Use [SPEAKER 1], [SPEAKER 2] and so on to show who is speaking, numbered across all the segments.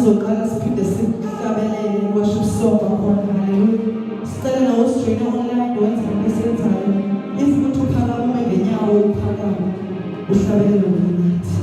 [SPEAKER 1] sizoqala siphinde sihlabelele worship song wakhona. Hallelujah. Sicela nawo sijoyine online wenza into esiyenzayo. If umuntu uphakama ume ngenyawo uphakama uhlabelele ngemithi.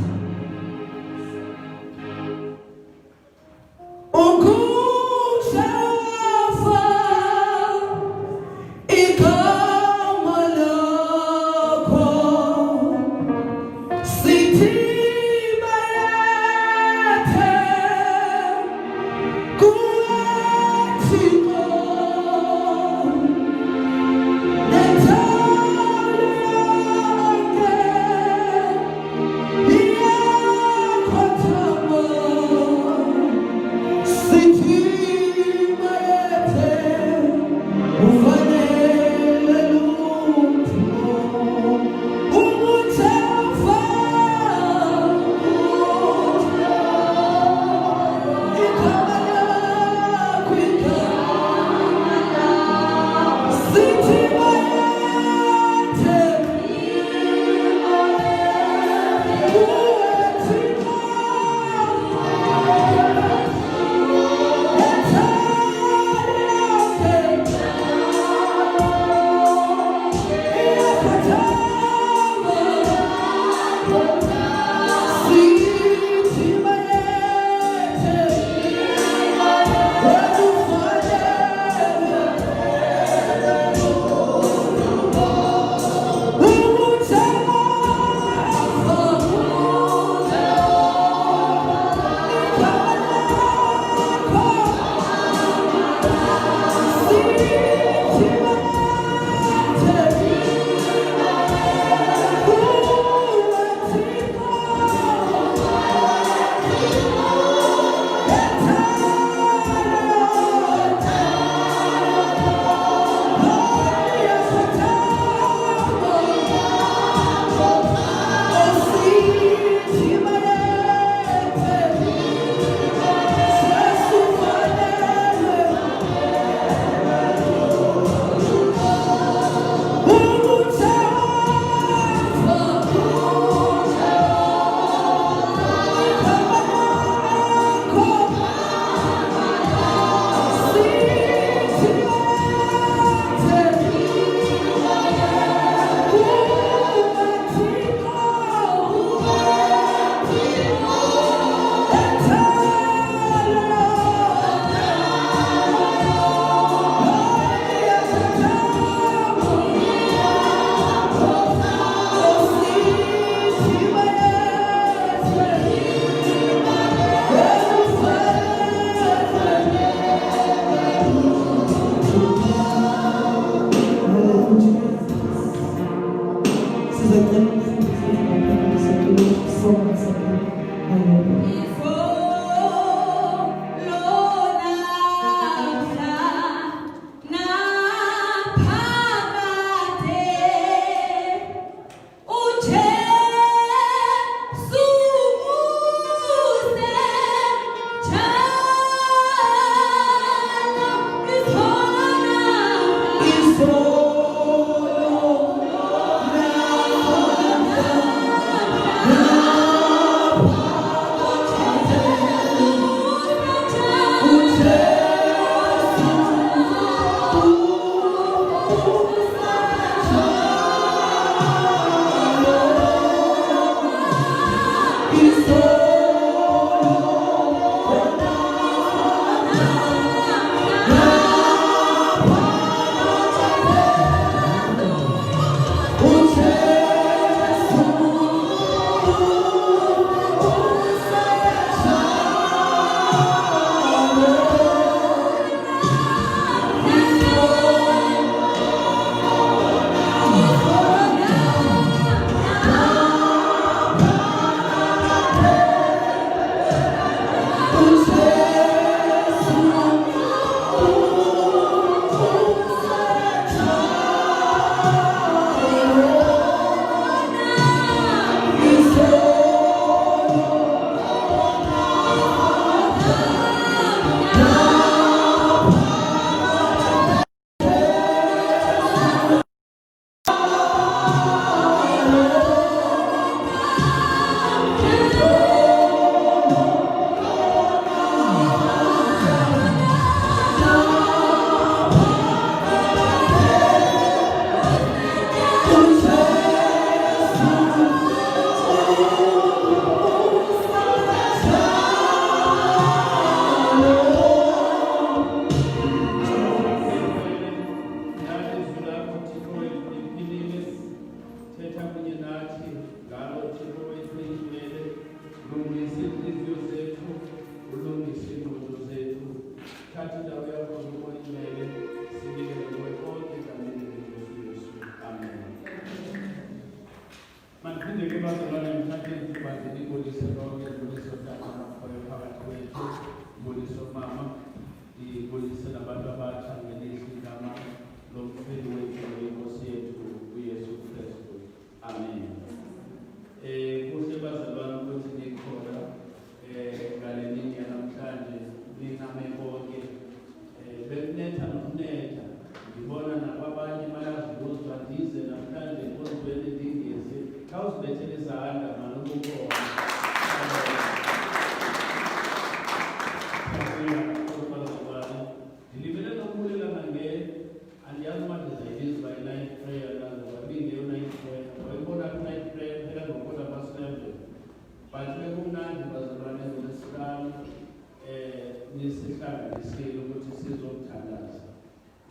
[SPEAKER 2] sisiyadisile ukuthi sizomthandaza.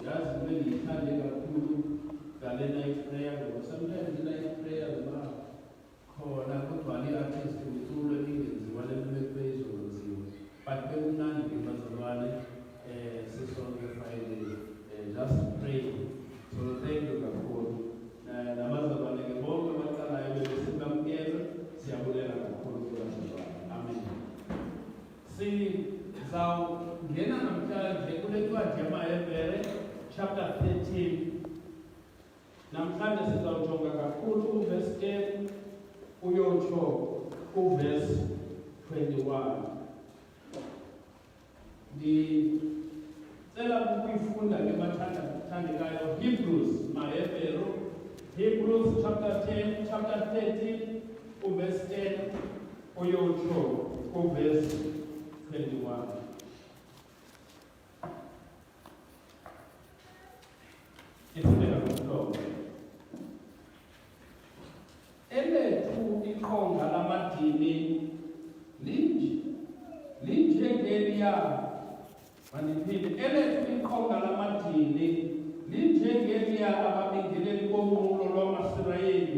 [SPEAKER 2] Yazi kumele ngithande kakhulu ngale night prayer ngoba sometimes i-night prayer ziba khona kugcwale i-artist umculo ingenziwa le nto bekuye izokwenziwa. But bekumnandi ke bazalwane sisonke Friday just pray. So thank you kakhulu. Namazalwane ke bonke abaqalayo bebesimamkela siyabulela kakhulu kubazalwane. Amen. Sizawungena namhlanje kule ncwadi yamaHebhere chapter 13. Namhlanje sizawujonga kakhulu uverse 10 uyotsho uverse 21. Ndicela ukuyifunda ke bathandekayo Hebrews maHebhere Hebrews chapter 10 chapter 13 uverse 10 uyotsho uverse 21. Ifundeka ngohlobo. Elethu iqonga lamadini linjengeliya maniphinde elethu iqonga lamadini linjengeliya ababingeleli bonqulo lwamaSirayeli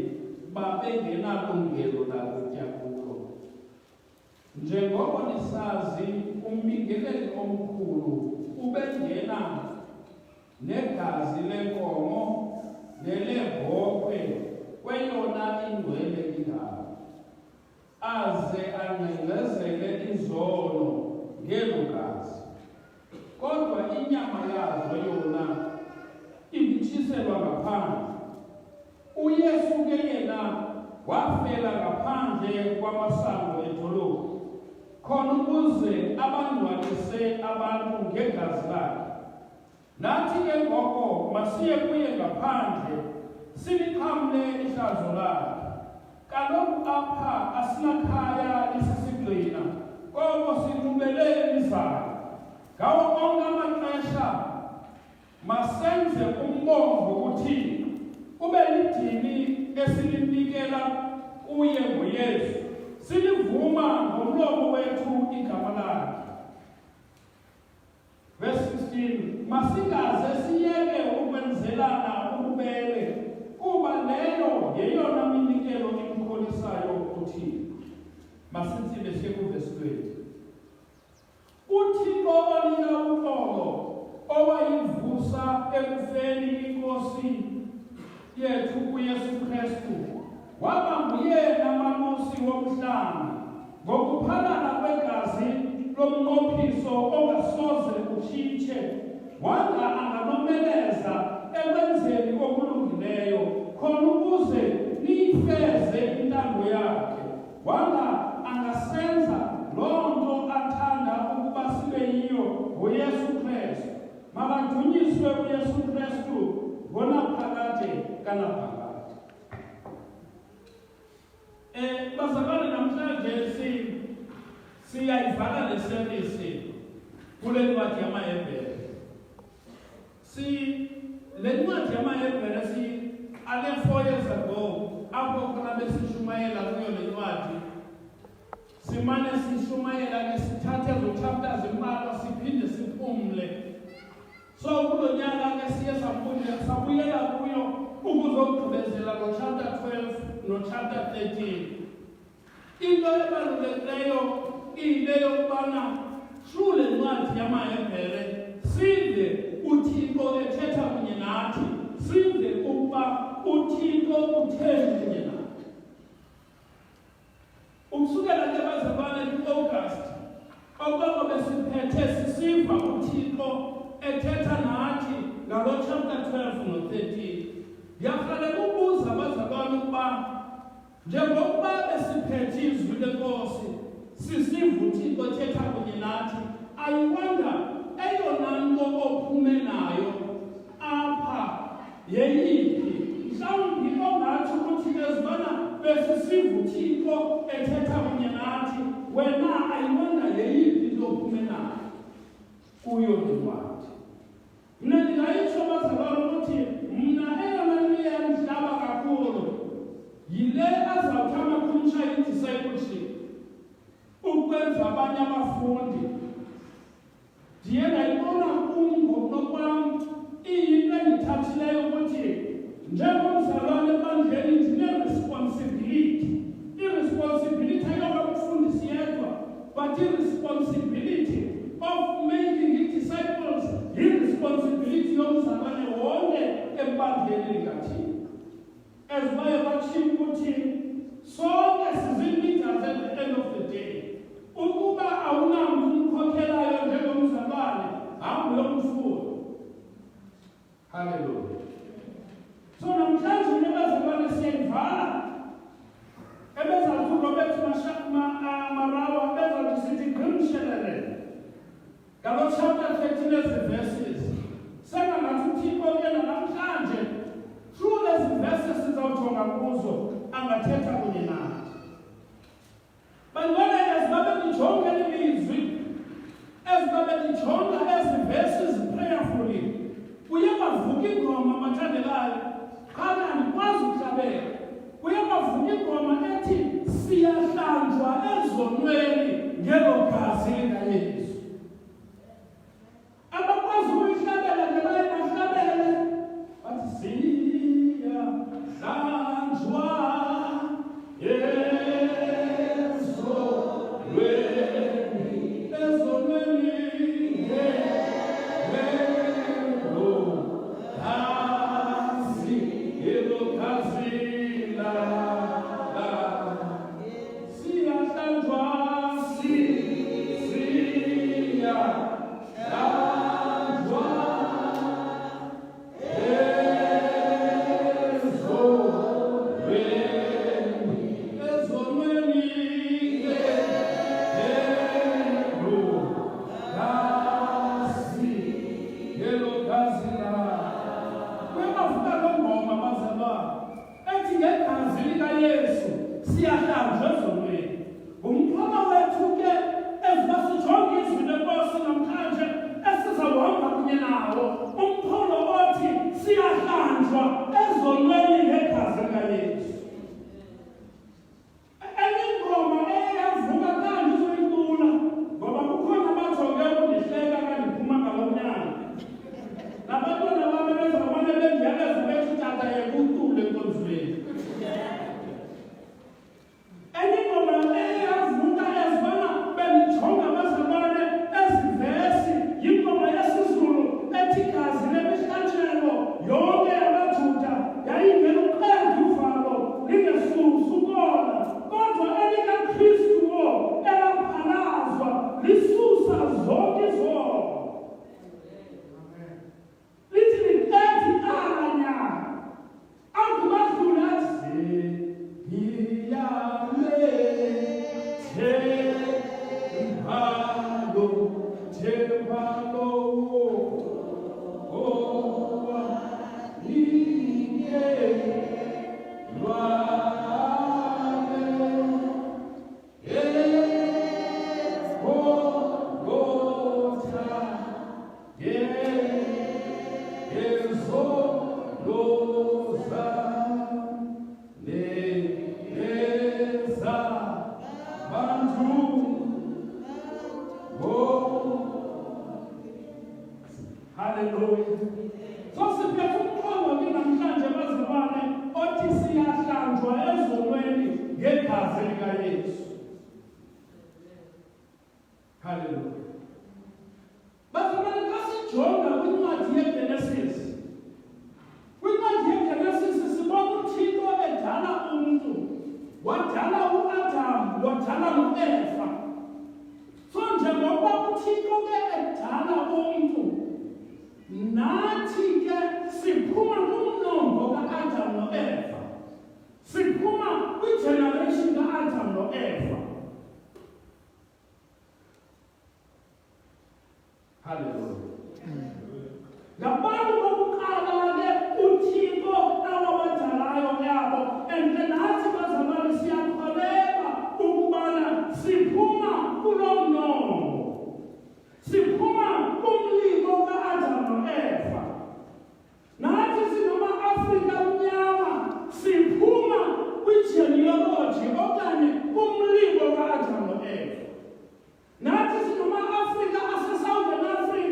[SPEAKER 2] babengenalungelo lakutya kulo. Njengoba nisazi umbingeleli omkhulu ubengena negazi lenkomo nelebhokhwe kweyona ingcwele ingalo, aze angcengezele izono ngelo gazi. Kodwa inyama yazo yona ibitshiselwa ngaphandle. uYesu ke yena wafela ngaphandle kwamasango edolophu khona ukuze abangcwalise abantu ngegazi lakhe. Nathi ke ngoko masiye kuye ngaphandle siliqhamle ihlazo lakhe. Kaloku apha asinakhaya lisisigxina koko sinqubele izalo. Ngawo onke amaxesha masenze umbongo kuThixo. Kube lidini esilinikela kuye ngoYesu, silivuma ngomlomo wethu igama lakhe. Verse 16, masingaze siyeke ukwenzelana ububele, kuba leyo yeyona minikelo imkholisayo kuThixo. Masintsime siye kuverse 20. uThixo onika uxolo owayivusa ekufeni inkosi yethu uYesu Kristu waba nguyena malusi womhlanga ngokuphalala kwegazi lomnqophiso ongasoze utshitshe, wanga anganomeleza ekwenzeni okulungileyo khona ukuze niyifeze intando yakhe. Wanga angasenza loo nto athanda ukuba sibe yiyo ngoYesu Kristu. Makadunyiswe uYesu Kristu ngonaphakade kanaphakade. Bazalwane, namhlanje siyayivala le service kule ncwadi yamaHebhere. Le ncwadi yamaHebhere ale 4 years ago apho khona besishumayela kuyo le ncwadi. Simane sishumayela ke sithathe ezo chapters imbalwa siphinde siphumle. So kulo nyaka ke siye sabuyela kuyo ukuzogqibezela lo chapter 12 no chapter 13. Into ebalulekileyo ile yokubana through le ncwadi yamaHebhere sive uThixo ethetha kunye nathi, sive ukuba uThixo utheni kunye nathi. Ukusukela ke bazalwane ku-August okwabo besiphethe sisiva uThixo ethetha nathi ngalo chapter 12 no 13. Ndiyaqala ukubuza abazalwane ukuba njengokuba besiphethe izwi lenkosi sisiva uThixo ethetha kunye nathi, I wonder eyona nto ophume nayo apha yeyiphi? Mhlawumbi ongathi ukuthi ezibana besisiva uThixo ethetha kunye nathi, wena ayibona yeyiphi into ophume nayo kuyo le ncwadi. Mna ndingayitsho bazalwane ukuthi mna eyona nto iyandidlaba kakhulu yile azawuthi amakhumsha i-discipleship ukwenza abanye abafundi. ndiye ndayibona ngokwam iyinto endithathileyo ukuthi njengomzalwane ebandleni ndine-responsibility. I-responsibility ayokakufundisi yedwa, but i-responsibility of making disciples yi-responsibility yomzalwane wonke ebandleni likathini. As baye batshilo ukuthi sonke sizi-leaders at the end of the day. Ukuba awunamntu umkhokhelayo njengomzalwane, hambe uyomfuna. Hallelujah. So namhlanje nebazalwane siyayivala ebezathi uRobert Marawa bezathi sithi gqimshelele ngalo chapter 13 ezi-verses sengangathi uThixo yena namhlanje through lezi verses sizawujonga kuzo angathetha kunye nathi. Bantwana ezibabe ndijonge ilizwi ezibabe ndijonga ezi verses prayerfully uye bavuka ingoma mathandelayo qala andikwazi ukuhlabela. Uye bavuka ingoma ethi siyahlanjwa ezonweni ngelo gazi likaYesu. Abakwazi ukuyihlabela ngebaye bahlabele bathi siyahlanjwa Nathi sinoma-Afrika ase-Southern Africa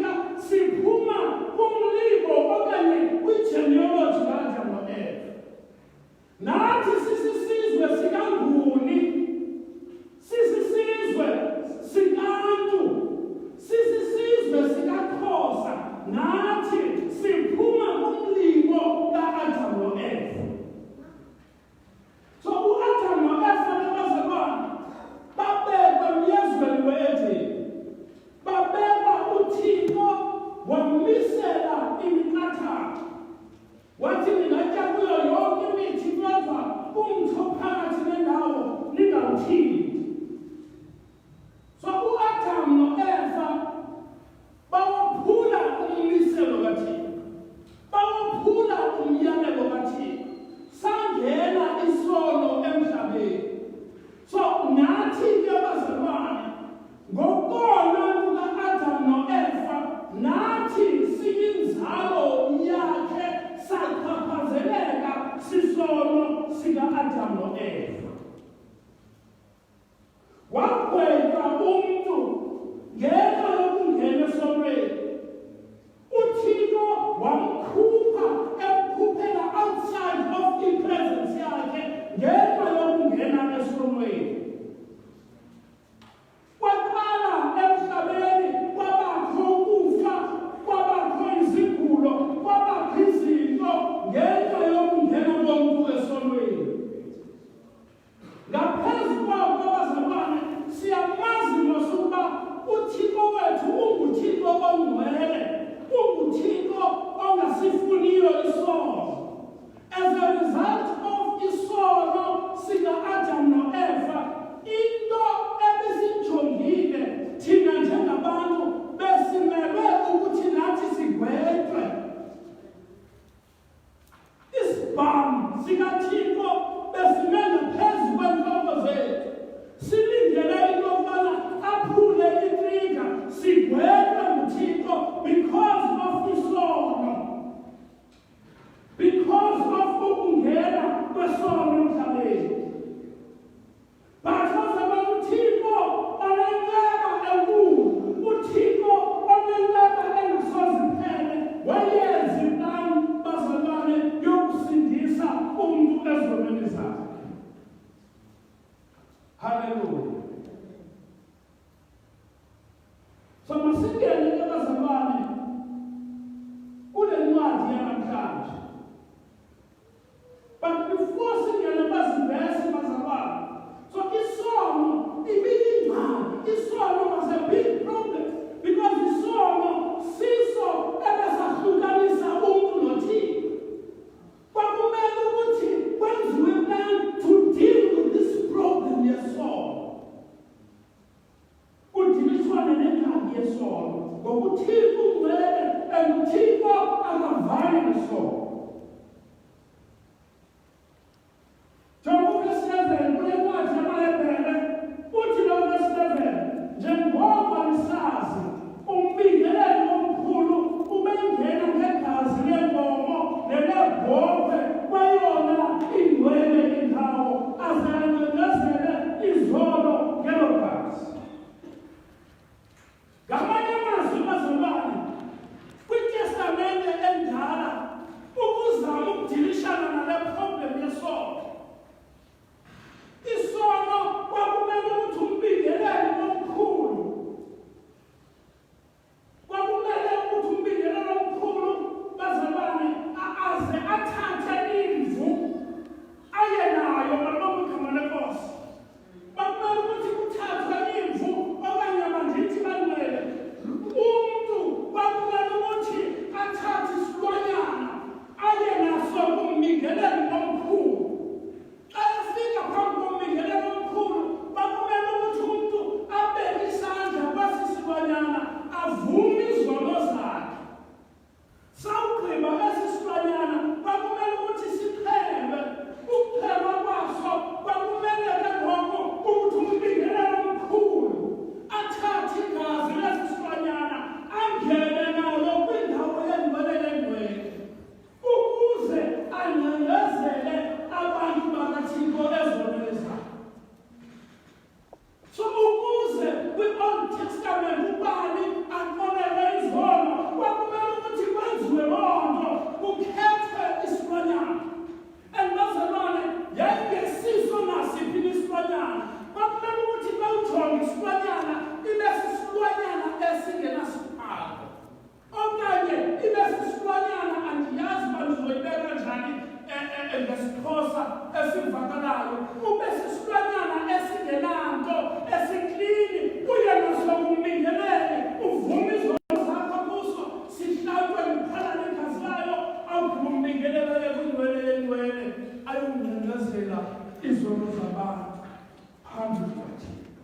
[SPEAKER 2] sika-Adam no-Eva. Wagwetha umuntu ngenxa yokungena esonweni. uThixo wamkhupha emkhuphela outside of the presence yakhe ngenxa yokungena esonweni. Kwaqala emhlabeni kwabakho ukufa, kwabakho izigulo, kwabakho izinto ngenxa yokungena komuntu esonweni. Ngaphezu kwako bazalwane, siyamazi nokuba uThixo wethu unguThixo ongcwele, unguThixo ongasifuniyo isono. As a result of isono sika-Adam no-Eva, into ebesijongile thina njengabantu besimelwe ukuthi nathi sigwetwe. Isibhamu sikaThixo besimele phezu kwenhloko zethu. Silindele into yokubana aphule itrigger sigwetwe nguThixo because of isono. Because of ukungena kwesono emhlabeni. But uThixo onenweba enkulu, uThixo onenweba engasoziphele, wayenza iplani bazalwane yokusindisa umuntu ezonweni zakhe. Hallelujah. So masingene ke bazalwane kule ncwadi yanamhlanje. But before singene bazivese bazalwane, so isono ibiyingxaki. Isono was a big problem because isono siso ebesahlukanisa umuntu noThixo. Kwakumele ukuthi kwenziwe plan to deal with this problem yesono. Kudiliswane nenkani yesono ngokuThixo ungcwele and uThixo akavali nesono. Njengoko lisazi umbingeleli omkhulu ubengena ngegazi lenkomo nelebhokwe kweyona ingcwele indawo aze ancindezele izolo ngelo gazi. Ngamanye amazwi bazalwane, kwiTestamente endala ukuzama ukudilishana nale problem yesono. Isono kwakumele ukuthi umbingeleli omkhulu. Kwakumele ukuthi umbingeleli omkhulu bazalwane aze athathe imvu aye nayo ngalokho igama lenkosi. Kwakumele ukuthi kuthathwe imvu okanye bandithi banwele. Umuntu kwakumele ukuthi athathe isilwanyana aye naso kumbingeleli omkhulu. Xa efika phambi kombingeleli omkhulu, kwakumele ukuthi umuntu abeke isandla kwesi silwanyana avume izono zakhe. Sawugqiba esi silwanyana kwakumele ukuthi siphelwe. Ukuphelwa kwaso kwakumele ke ngoko ukuthi umbingeleli omkhulu athathe igazi lesi silwanyana angene nalo kwindawo engcwele yengcwele ukuze ancindezele abantu bakaThixo ezonweni zabo. So ukuze kwi-Old Testament ubani aqolele izono, kwakumele ukuthi kwenziwe loo nto, kukhethwe isilwanyana. And bazalwane, yayingesiso nasiphi isilwanyana. Kwakumele ukuthi bawujonge isilwanyana ibe sisilwanyana esingenasiphako. Okanye ibe sisilwanyana andiyazi uba ndizoyibeka njani ngesiXhosa esivakalayo. Ube sisilwanyana esingenanto, esiklini, uye naso kumbingeleli, uvume izono zakho kuso, sihlawulwe ngiphala negazi layo, awugqiba umbingeleli aye kwingcwele yengcwele ayongcindezela izono zabantu phambi kukaThixo.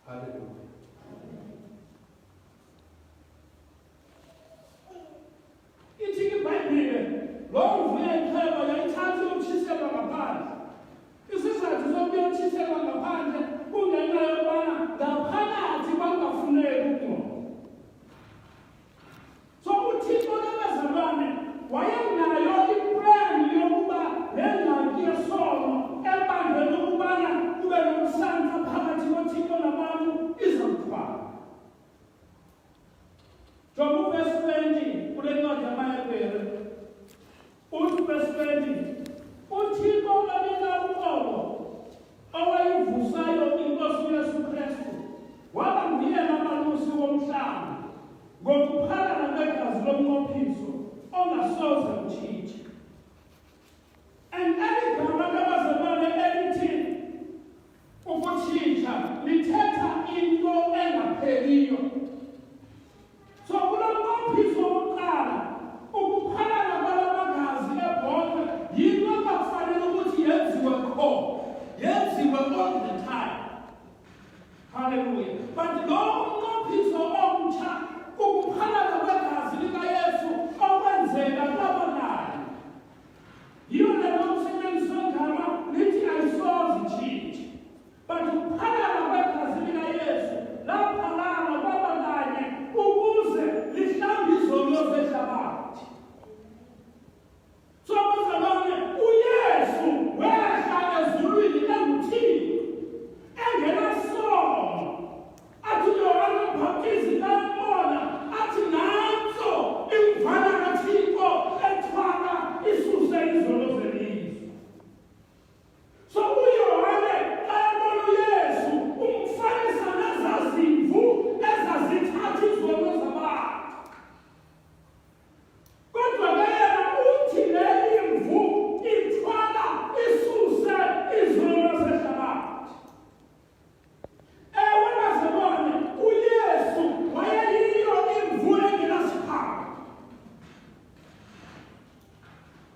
[SPEAKER 2] Hallelujah. Ithi iBhayibhile loo mvu yayixhelwa yayithatha iyotshiselwa ngaphandle. Isizathu sokuyotshiselwa ngaphandle kungenxa yokubana ngaphakathi kwakungafuneki ukungcola. So uThixo ke bazalwane wayenayo iplan elitsha lithetha into engapheliyo. So kulo mqophiso wokuqala ukuphalala kwalamagazi ebhonke yinto ekufanele ukuthi yenziwe kho, yenziwe all the time. Hallelujah. But lo umnqophiso omtsha ukuphalala kwegazi likaYesu okwenzeka kwabanayo. Yiyo le nto kusetyenziswa igama lithi ayisoze itshintshe. But ukuphalala kwegazi likaYesu laphalala kwabanayo ukuze lihlambe izono zehlabathi. So bazalwane, uYesu wehla ezulwini enguThixo engenasono. Athi Yohane uMbhaptizi kambona athi nanso imvana kaThixo ethwala isuse izono zelizwe. So uYohane ayebona uYesu umfanisa nezazimvu ezazithatha izono zabantu. Kodwa yena uthi le imvu ithwala isuse izono zehlabathi. Bazalwane, uYesu wayeyiyo imvu engenasihawu.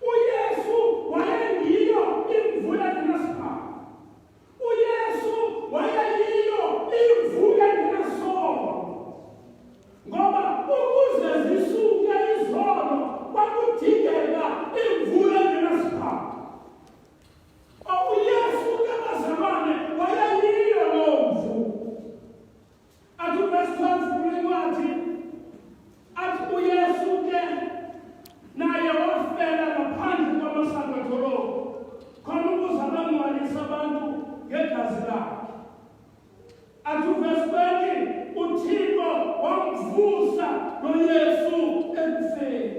[SPEAKER 2] uYesu wayengiyo imvu engenasihawu. uYesu wayeyiyo imvu engenasono. Ngoba ukuze zisuke izono kwakudingeka imvu engenasihawu. uYesu ke bazalwane wayeyiyo loo mvu. Athi verse 12 kwencwadi athi uYesu ke naye wafela ngaphandle kwamasango edolobha khona ukuze abangcwalise abantu ngegazi lakhe. Athi verse 20 uThixo wamvusa noYesu ekufeni.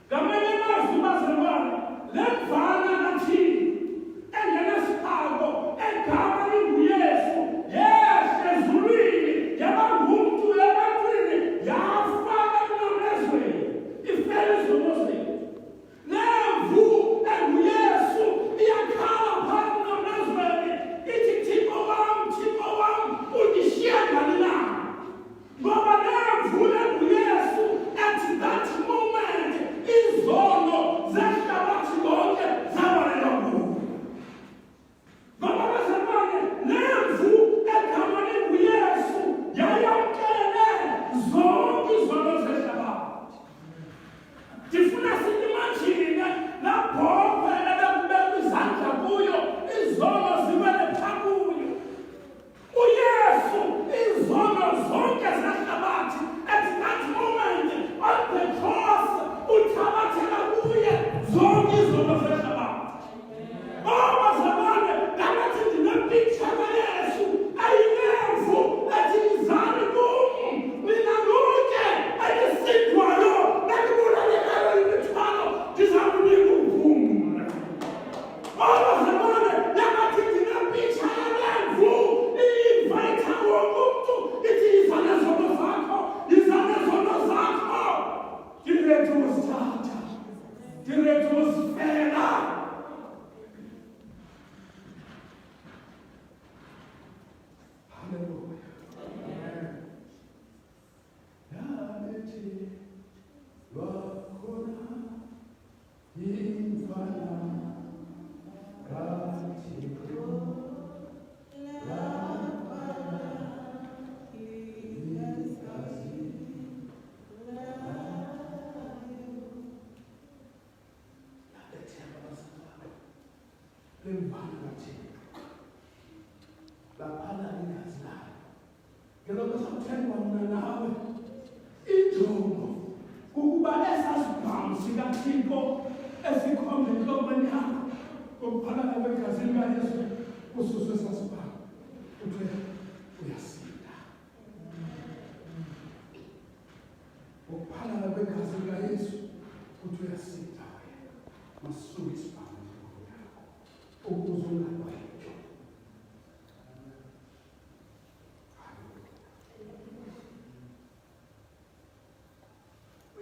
[SPEAKER 2] Ngamanye amazwi bazalwane, le mvana kaThixo engenasihawu egama linguYesu yehla ezulwini yaba ngumntu ebantwini yafaka emnqamlezweni ifele izono zethu. Le mvu enguYesu iyakhala phansi emnqamlezweni ithi Thixo wam undishiya ngani na? Ngoba le mvu enguYesu at that moment izono zehlabathi lonke zabaleka kuyo. Ngoba bazalwane, le mvu egama linguYesu yayamkele zonke izono zehlabathi. Ndifuna siimagine laa bhokwe ebekubekwa izandla kuyo izono ziwele phaa kuyo. uYesu izono zonke zehlabathi at that moment on the cross uthabathela kuye zonke izono zehlabathi. Bazalwane, ndingathi ndinepicture kaYesu ayinemvu ethi izani kum mina lonke elisidwayo nelibulalekileyo imithwalo ndizamnika uphumla. Bazalwane, ndingathi ndinepicture yalemvu iyinvayitha wonke umntu ithi yiza nezono zakho, yiza nezono zakho. Ndirethi uzithatha, ndirethi uzifela.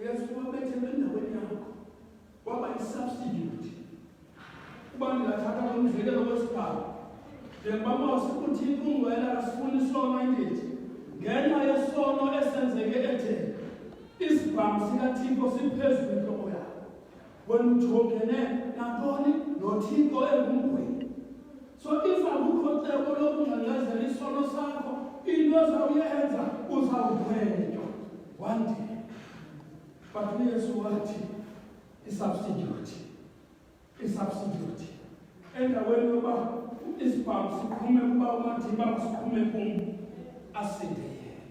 [SPEAKER 2] uYesu wabethelwe endaweni yakho waba yi-substitute. Uba ndingathatha umzekelo wesibhawu njengoba uthixo ungcwele akasifuni isono indithi ngenxa yesono esenzeke etheni isibhamu sikathixo siphezulu intloko yakho wena ujongene nantoni nothixo engumgwini so if akukho cebo lokungcengezela isono sakho into ozawuyenza uzawugwetywa one day but uyesu wathi isubstitute endaweni yoba isibhamu siphume kuba uMadiba siphume kum asinde yena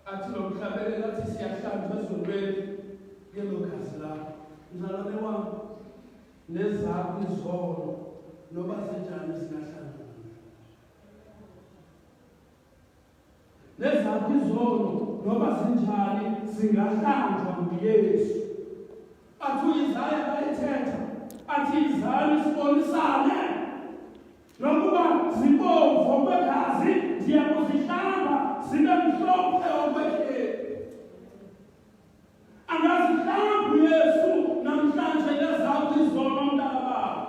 [SPEAKER 2] athi lo mhlabeleli athi siyahlanjwa ezulwini ngelo gazi lakho mzalwane wami nezakho izono noba zinjani zingahlanjwa nezakho izono noba zinjani zingahlanjwa nguYesu athi uIsaya bayithetha athi izani sibonisane nokuba zibomvu kwegazi ndiyakuzihlamba zibe mhlophe okwekheli angazihlambi uYesu namhlanje nezakho izono mntakababa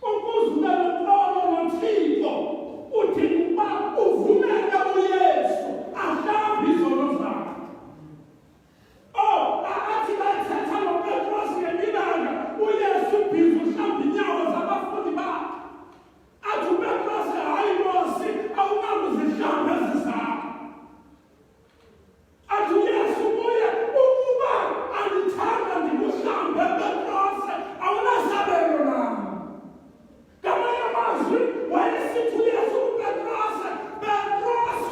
[SPEAKER 2] ukuze ube noxolo noThixo uthi ukuba uvumele uYesu ahlambe izono zakho athi bayithetha noPetros ngelilanga uYesu ubhizi uhlamba inyawo zabafundi bakhe athi uPetros hayi Nkosi awunakuzihlamba ezi zakho athi uYesu kuye ukuba andithanda ndikuhlambe Petros awunasabelo nam ngamanye amazwi wayesithi uYesu kuPetros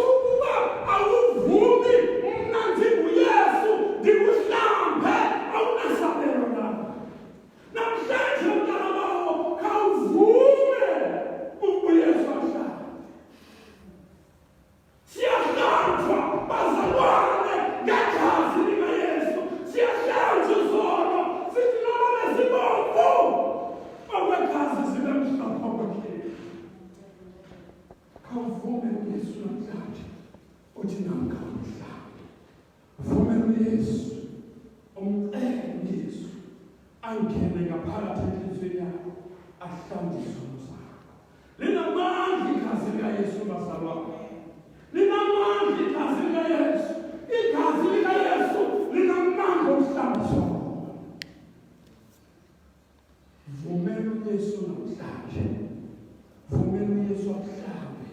[SPEAKER 2] ukuba awuvumi mna ndinguYesu ndikuhlambe awunasabelo nam namhlanje mntanabawo khawuvume uYesu ahlambe siyahlanjwa bazalwane ngegazi likaYesu siyahlanjwa izono sithi noba bezibomvu okwegazi zibe mhlophe okwekheli khawuvume uYesu namhlanje uthi nam khawumhlambe vumela uYesu umcele uYesu angene ngaphakathi enhliziyweni yakho ahlambe izono zakho linamandla igazi likaYesu bazalwane linamandla igazi likaYesu igazi likaYesu linamandla okuhlamba izono vumela uYesu namhlanje vumela uYesu akuhlambe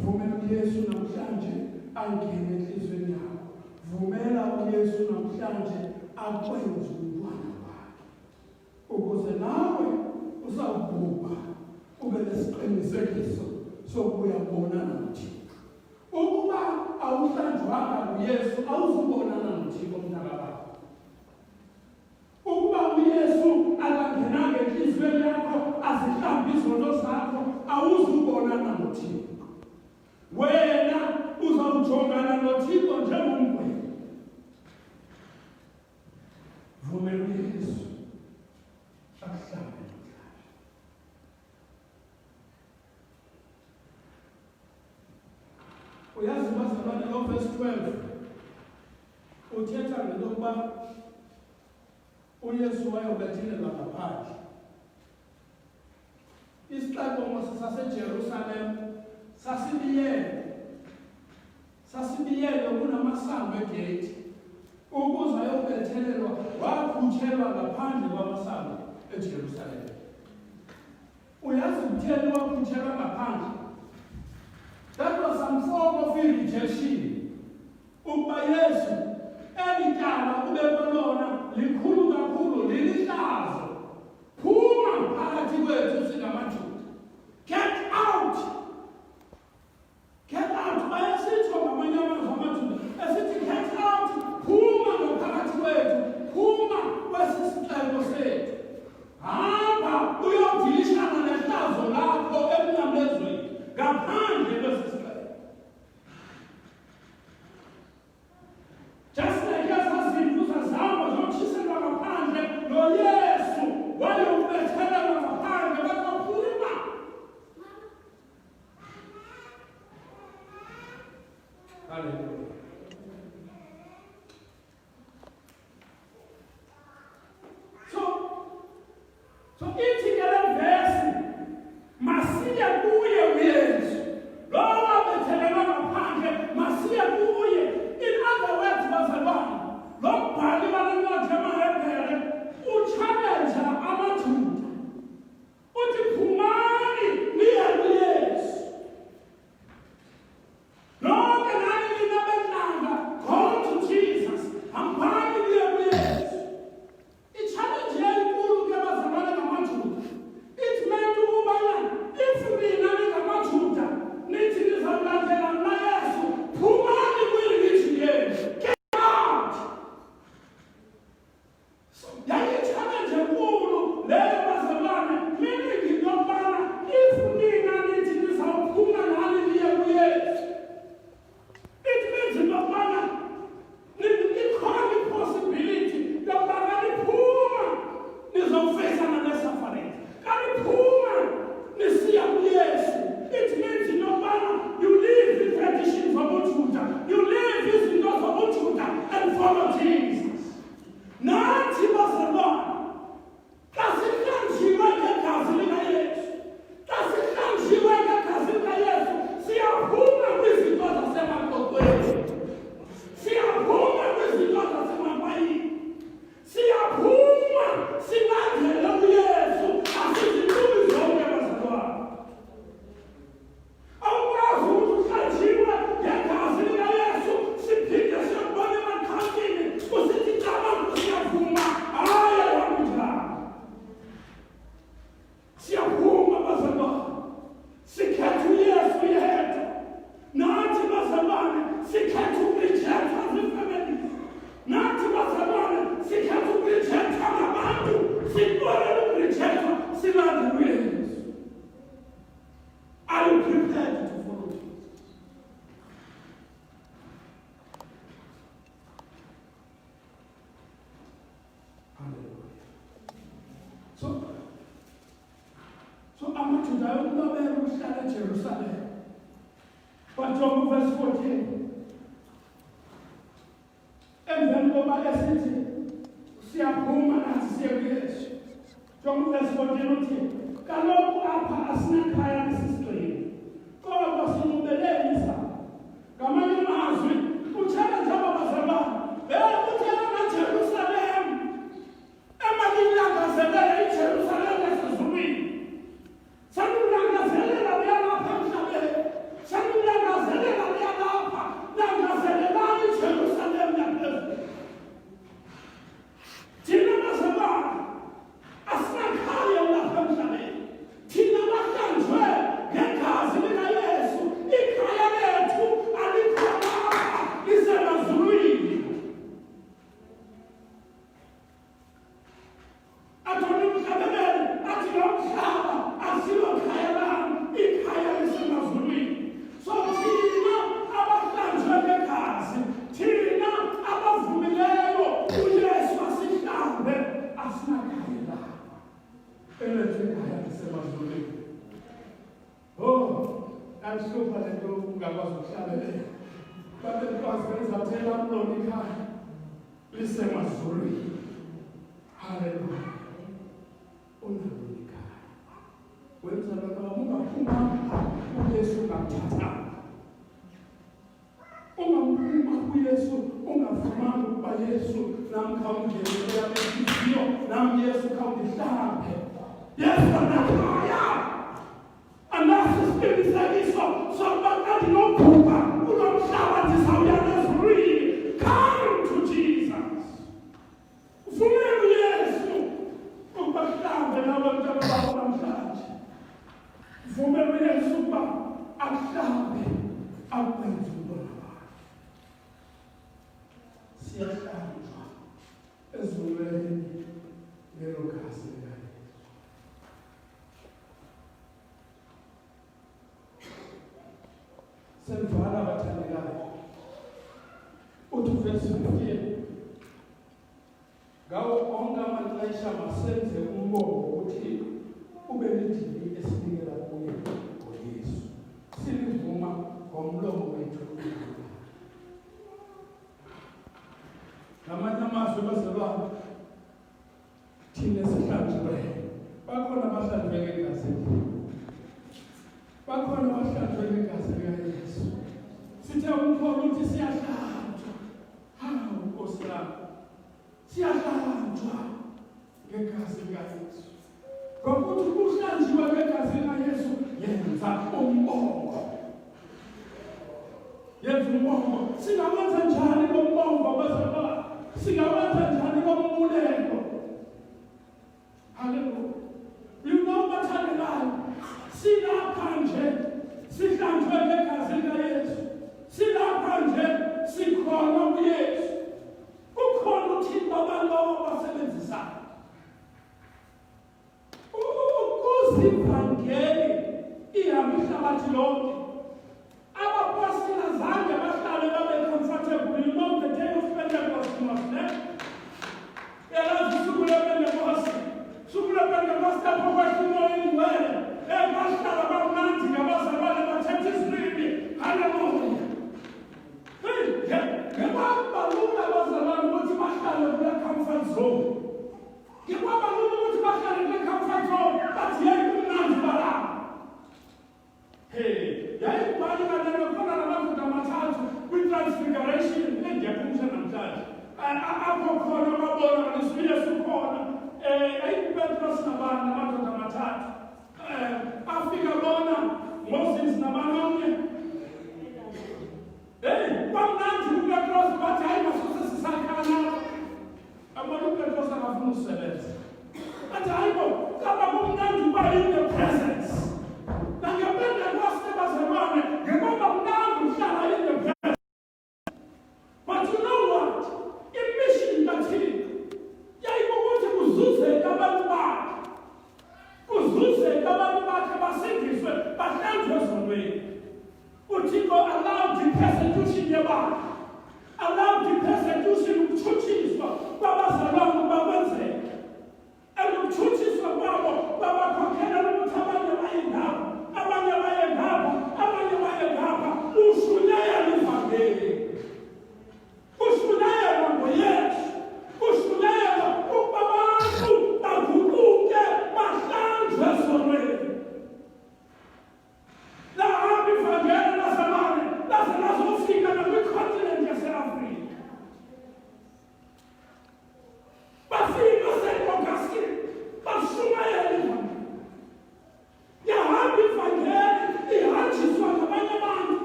[SPEAKER 2] vumela uYesu namhlanje angene enhliziyweni yakho vumela uYesu namhlanje akwenze umntwana wakhe ukuze nawe uzawubhubha ube nesiqinisekiso sokuyabonana noThixo ukuba awuhlanjwanga nguYesu awuzubonana noThixo mntakababa ukuba uYesu akangenanga enhliziyweni yakho azihlambe izono zakho awuzubonana noThixo wena uzawujongana noThixo njengomgwini vumela uYesu akuhlambe uyazi bazalwane lo verse 12 uthetha ngento yokuba uYesu wayobethelelwa ngaphandle isixeko saseJerusalem sasibiyele kunamasango egate ukuze ayobethelelwa wakhutshelwa ngaphandle kwamasango eJerusalem uyazi kutheni wakhutshelwa ngaphandle. That was some form of rejection. Ukuba Yesu elityala kubekho lona likhulu kakhulu lilihlazo. Phuma phakathi kwethu singamaJuda. Get out. Get out. Bayasitsho ngamanye amazwi amaJuda. Esithi get out. Phuma ngaphakathi kwethu. Phuma kwesi sixeko sethu. Hamba uyodilishana nehlazo lakho emnyamezweni. Ngaphandle kwesisixeko. Just like esazimvuza zabo zotshiselwa ngaphandle noYesu wayobethelelwa ngaphandle bakaphuma. Hallelujah. So ithi ke le verse masiya kuye uYesu. Lo wabethelelwa ngaphandle masiya kuye. In other words, bazalwane, lo mbhali balencwadi yamaHebhere uchallenge amaJuda. Uthi phumani niye kuYesu. Lonke nani lina benhlanga, go to Jesus. Hambani niye kuYesu. I-challenge enkulu ke bazalwane ngamaJuda. It meant ukubana if nina ningamaJuda nithi nizamlandela mna Yesu, phumani kwilithi yenu. Get out. Yayi-challenge enkulu leyo bazalwane, meaning into yokubana if nina nithi nizawuphuma nani niye kuYesu, it means into yokubana ikhona i-possibility yokubana niphuma nizofesana ne-suffering. Kaniphuma nisiya kuYesu. It means into yokubana you leave the traditions of uJuda, you leave izinto zobuJuda and follow Jesus. Nathi bazalwane, xa sihlanjiwe ngegazi likaYesu, xa sihlanjiwe ngegazi likaYesu, siyaphuma kwizinto zasemaxokweni, siyaphuma kwizinto zasemakwayini, siyaphuma silandele uYesu, asizilumi zonke bazalwane. Awukwazi ukuthi uhlanjiwe ngegazi likaYesu siphinde siyobona emakhantini kusithi cabanga siyavuma. Hayi akunjalo. Siyaphuma bazalwane, sikhetha uYesu yedwa. Nathi bazalwane sikhetha ukurejectwa zifamily. Nathi bazalwane sikhetha ukurejectwa ngabantu, siqonele ukurejectwa silandele uYesu. Are you prepared to follow Jesus? Hallelujah. So amaJuda ayokubabela ukuhlala eJerusalem. Bajonga verse 14. Emveni koba esithi siyaphuma nathi siye kuYesu. Jonga verse 14 uthi kaloku apha asinakhaya esisigxini, kodwa sinqubeleni izabo. Ngamanye amazwi uchallenge abazalwane, uthela naJerusalem, emalinlangazelela iJerusalem esezulwini. Sanimlangazelela liyalapha emhlabeni, sanimlangazelela liyalapha, langazelelani iJerusalem yaphezulu. Thina bazalwane asinakhaya lapha emhlabeni, thina bahlanjwe ngegazi likaYesu. Ikhaya lethu alikho lapha, lisemazulwini. Athoni umhlabeleli athi lo mhlaba asiwo khaya lami, ikhaya lisemazulwini. So thina abahlanjwe ngegazi, thina abavumileyo uYesu asihlambe, asinakhaya lapha. Elethu ikhaya lisemazulwini. Angihlupha le nto ungakwazi ukuhlabelela. Babe because bengizathela umlomo ikhaya lisemazulwini. Hallelujah. Unalo ikhaya. Wenza lokho ungaphuma uYesu ungamthathanga. Ungaphuma kuYesu ungafumani ukuba Yesu namkha ungenela inhliziyo nami Yesu khawundihlambe. Yesu anakhaya. Anasiqinisekiso sokuba andinophupha kulo mhlaba ndizawuya ezulwini. Come to Jesus. Ufumene uYesu ukuba mhlambe nabantwana bakho namhlanje. Ufumene uYesu ukuba akuhlambe akwenze ubona. Siyahlanjwa ezulwini ngelo gazi likaYesu. Senvala bathandekayo. Uthi verse 15. Ngawo onke amaxesha masenze umbongo ukuthi ube lidili esinikela kuye ngoYesu. Silivuma ngomlomo wethu. bazalwane thina sihlanjiweyo bakhona abahlanjwe ngegazi bakhona abahlanjwe ngegazi likaYesu sithe umkholo uthi siyahlanjwa hawu Nkosi yami siyahlanjwa ngegazi likaYesu ngokuthi kuhlanjiwe ngegazi likaYesu yenza umbongo singawenza njani lombongo bazalwane singawenza njani lombuleko haleluya you know bathandekayo silapha nje sihlanjwe ngegazi likaYesu silapha nje sikhona kuYesu ukhona uthixo abalowo basebenzisayo ukuzivangeli ihamba ihlabathi lonke abapostoli azange bahlale babe comfortable. You know the day of Pentecost was there. Yalazi usuku lwePentecost. Usuku lwePentecost apho kwashimoyingcwele. Bahlala bamnandi ngabazalwane bathetha isibindi. Haleluya. Ngebabalula abazalwane ukuthi bahlale kule comfort zone. Ngebabalula ukuthi bahlale kule comfort zone. Bathi yeyi kumnandi balapha. Hey. Yayibani kanene khona namadoda amathathu kwi-transfiguration endiyaphumisa namhlanje apho khona babona ngesibili esikhona ayiPetros nabani namadoda amathathu afika bona Moses nabanonke kwamnandi uPetros bathi hayi masose sisakhala abona uPetros akafuna usebenza bathi hayibo kaba kumnandi uba in the presence but you know what? Mission that he yayibokuthi kuzuzeke abantu bakhe basindiswe bahlanjwe ezonweni. UThixo allowed the persecution yabantu, allowed the persecution ukuthutshiswa kwabazalwane bakwenzeka, and ukuthutshiswa kwabo babakhokhela ukuthi abanye baye ngapha, abanye baye ngapha, abanye baye ngapha. Ushunyayela ivangeli, ushunyayela ngoYesu, ushunyayela ukuba abantu baguquke bahlanjwe ezonweni. Lahamba ivangeli lazalwane laze lazofika nakwicontinent yase-Afrika. Bafika St. Augustine bashumayela ivangeli. Yahamba ivangeli ihanjiswa ngabanye abantu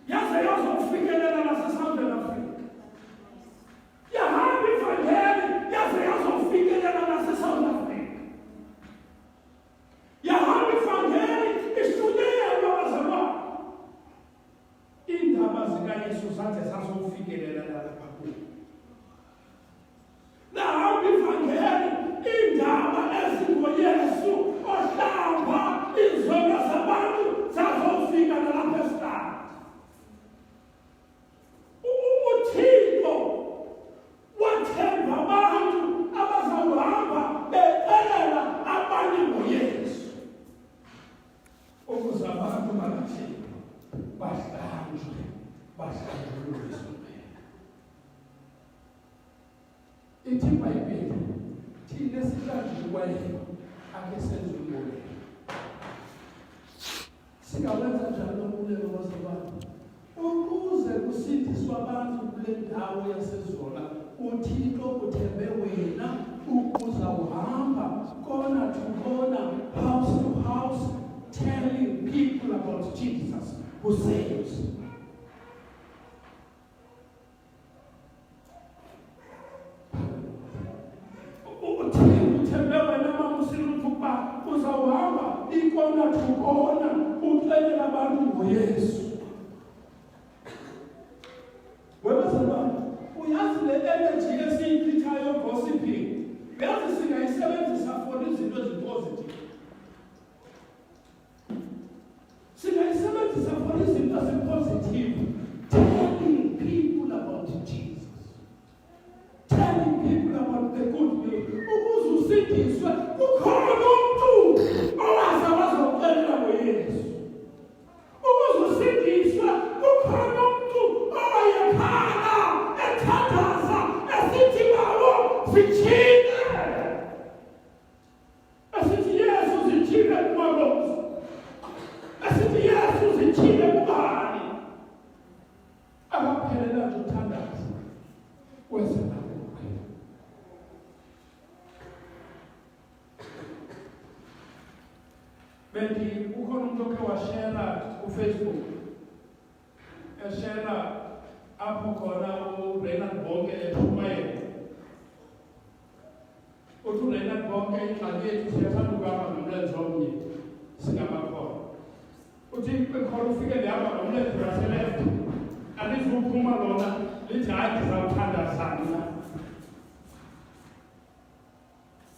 [SPEAKER 2] yaze yazofikelela nase-Southern Africa. Yahamba ivangeli yaze yazofikelela nase-South Africa. Yahamba ivangeli ishunyayelwa abazalwane. Iindaba zikaYesu zaze zazofikelela lapha kuyo. Lahamba ivangeli iindaba ezingoYesu ohlamba izono zabantu zazofika nalapha esitali. UThixo wathemba abantu abazawuhamba beqelela abanye ngoYesu ukuze abantu bakaThixo bahlanjwe ezonweni. Ithi iBhayibheli thina esihlanjiweyo ake senze umbulelo. Singawenza njalo umbulelo wazalwane ukuze kusindiswe abantu kule ndawo yaseZola. UThixo uthembe wena ukuza uhamba corner to corner, house to house, telling people about Jesus who saves. Uthembe wena mamusilimu ukuba uzawuhamba ikona to corner uxelela abantu ngoYesu. Webazalwane uyazi le energy esiyichithayo gossiping uyazi singayisebenzisa for izinto ezipositive. Singayisebenzisa for izinto ezipositive, telling people about Jesus, telling people about the good news. Ukuze usindiswe kukhona umuntu owazi abazoxelela ngoYesu. Ukuze usindiswe kukhona umuntu owayekhala ethandaza esithi bawo umuntu okhe washera uFacebook eshera apho khona uReinhard Bonke eshumayela uthi uReinhard Bonke ingxaki yethu siyathanda ukuhamba nomlenze omnye singabakhona uthi bekhona ufike lihamba nomlenze waseleft alizuphuma lona lithi hayi ndizawuthandazana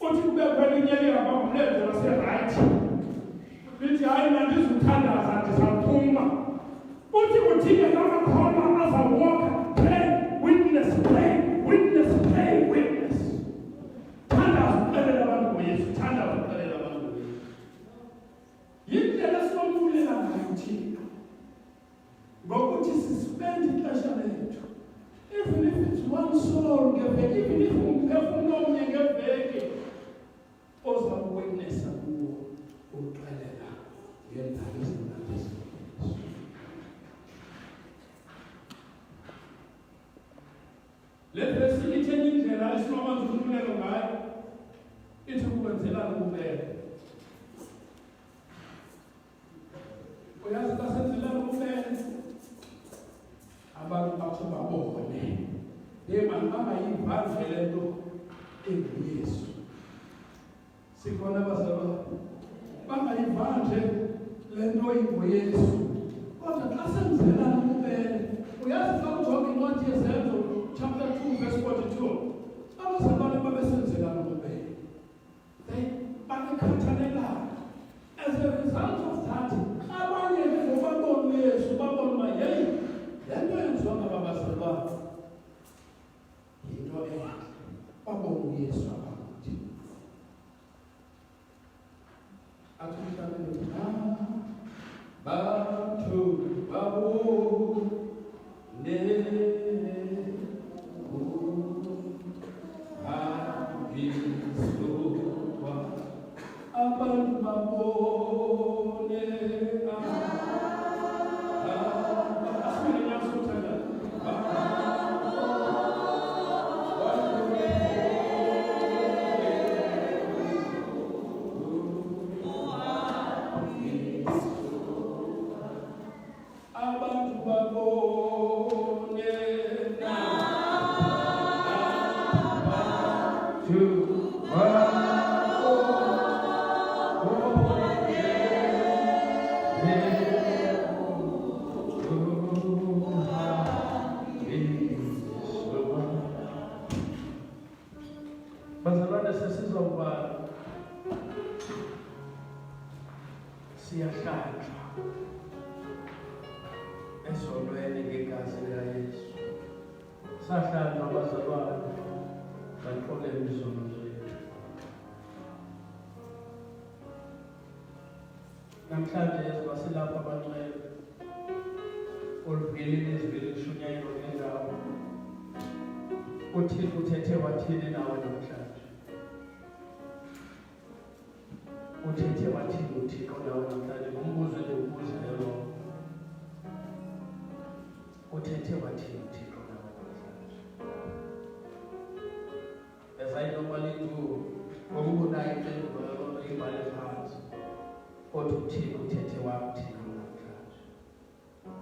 [SPEAKER 2] uthi kube kwelinye lihamba nomlenze waserayithi lithi hayi mandizuthandaza ndizawuphuma uthi kuthike ngamakhona azawuwalka pray witness thandaza uxelela abantu ngoyesu thandaza uxelela abantu ngoyesu yindlela sinomfulela ngayo thina ngokuthi sisipende ixesha lethu even if it's one soul ngeveki even if umphefumlo omnye ngeveki ozawuwitnessa kuwo uxelela ngendaba ezinantezi le verse ithi enye indlela esinokwenza umphumelo ngayo ithi ukwenzelana ububele uyazi xa senzelana ububele abantu bathi babone mani bangayivange le nto enguyesu sikhona abazalwa bangayivange le nto inguyesu kodwa xa senzelana ububele uyazi xa ujonga incwadi yezenzo chapter 2 verse 42 abazalwane babesenzelana ububele babekhathalelana as a result of that abanye ngobabona uyesu babona uba yeyi le nto yenziwa ngaba bazalwane yinto entle babona uyesu abakuthi athi mhlawumbe bantu babone abantu babone asibile nyasothanda abantu babone bazalwane sesizawuba siyahlanjwa esonweni ngegazi likayesu sahlanjwa bazalwane baxolela izono zethu namhlanje ezibasilapha abanxele oluvilini ezivile lishunyayelo ngendawo uthixo uthethe wathini nawe namhlanje uthethe wathini uthixo nawe namhlanje ngumbuzo endiwubuzayo lo uthethe wathini uthixo nawe namhlanje as I normally do ngokubunayo impendulo yolonto ibhale phansi kodwa uthixo uthethe wathini namhlanje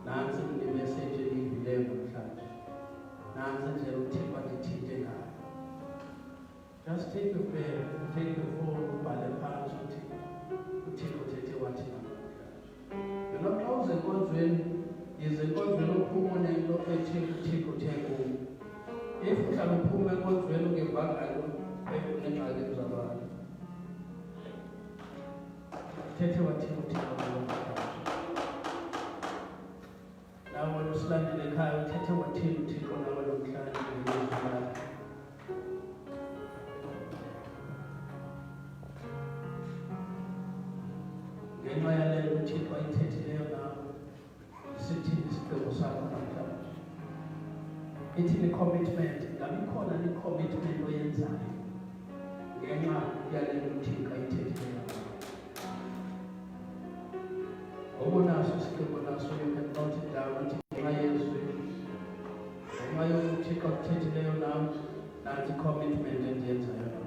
[SPEAKER 2] nansi imessage engiyivileyo namhlanje nansi nje uthixo andithinte ngayo just take the pen take the phone ubhale phansi uthixo uthethe wathini namhlanje yona xa uzenkonzweni yize enkonzweni uphumule into ethi uthixo uthe kum if uhlala uphume enkonzweni ungevangalo unengxaki emzalwane thethe wathini uthixo namhlanje nawe usilandele ekhaya uthethe wathini uthixo nawe namhlanje ngezwi ngenxa yaleyo uthixo ayithethileyo nawe sithini isigqibo sakho namhlanje ithini commitment ngabe ikhona ne-commitment oyenzayo ngenxa yaleyo uthixo ayithethileyo nawe obonaso isigqibo naso you can note it down uthi ngenxa yezwi ngenxa yokuthixo akuthethileyo nawe nanti commitment endiyenzayo